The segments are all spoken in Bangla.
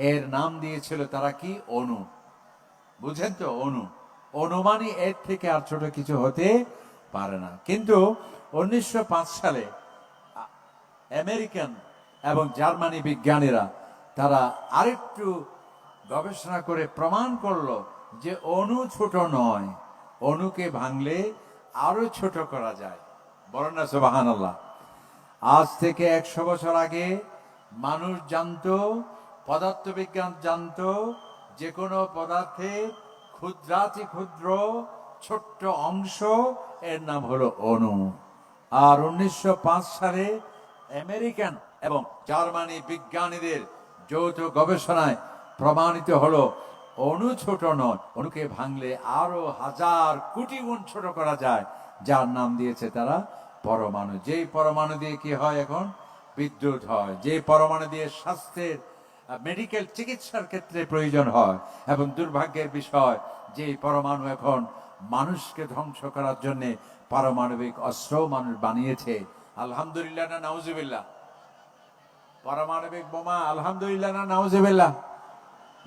এর নাম দিয়েছিল তারা কি? অণু। বুঝেন তো? অণু। অণু মানে এর থেকে আর ছোট কিছু হতে পারে না। কিন্তু 1905 সালে আমেরিকান এবং জার্মানি বিজ্ঞানীরা তারা আরেকটু গবেষণা করে প্রমাণ করলো যে অণু ছোট নয়, অণুকে ভাঙলে আরো ছোট করা যায়। বলেন না সুবহানাল্লাহ। আজ থেকে 100 বছর আগে মানুষ জানতো, পদার্থবিজ্ঞান জানতো, যে কোনো পদার্থের ক্ষুদ্রাতি ক্ষুদ্র ছোট্ট অংশ এর নাম হলো অণু। আর 1905 সালে আমেরিকান এবং জার্মানি বিজ্ঞানীদের যৌথ গবেষণায় প্রমাণিত হলো অণু ছোট নয়, অণুকে ভাঙলে আরো হাজার কোটি গুণ ছোট করা যায়, যার নাম দিয়েছে তারা পরমাণু। যেই পরমাণু দিয়ে কি হয় এখন? বিদ্যুৎ হয়। যে পরমাণু দিয়ে স্বাস্থ্যের মেডিকেল চিকিৎসার ক্ষেত্রে প্রয়োজন হয়। এবং দুর্ভাগ্যের বিষয় যে পরমাণু এখন মানুষকে ধ্বংস করার জন্য পারমাণবিক অস্ত্র মানুষ বানিয়েছে। আলহামদুলিল্লাহ না নাউজুবিল্লাহ? পারমাণবিক বোমা, আলহামদুলিল্লাহ না নাউজুবিল্লাহ?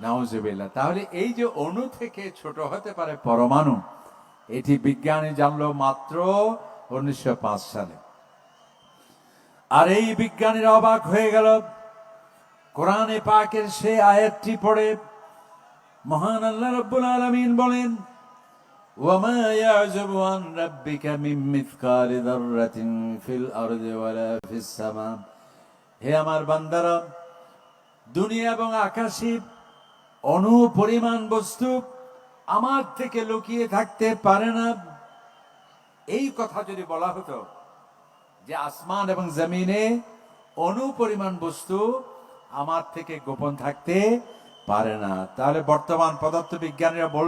নাউজুবিল্লাহ। তাহলে এই যে অণু থেকে ছোট হতে পারে পরমাণু, এটি বিজ্ঞানী জানলো মাত্র 1905 সালে। আর এই বিজ্ঞানীরা অবাক হয়ে গেল। কোরআনে পাকের সেই আয়াতটি পড়ে মহান আল্লাহ রাব্বুল আলামিন বলেন, ওয়ামা ইয়াযুবু আন রাব্বিকা মিন মিসকালি যাররাতিন ফিল আরদি ওয়ালা ফিস সামা। হে আমার বান্দারা, দুনিয়া এবং আকাশে অণু পরিমাণ বস্তু আমার থেকে লুকিয়ে থাকতে পারে না। এই কথা যদি বলা হতো যে আসমান এবং জমিনে অণু পরিমাণ বস্তু আমার থেকে গোপন থাকতে পারে না, তাহলে বর্তমান পদার্থবিজ্ঞানীরা বল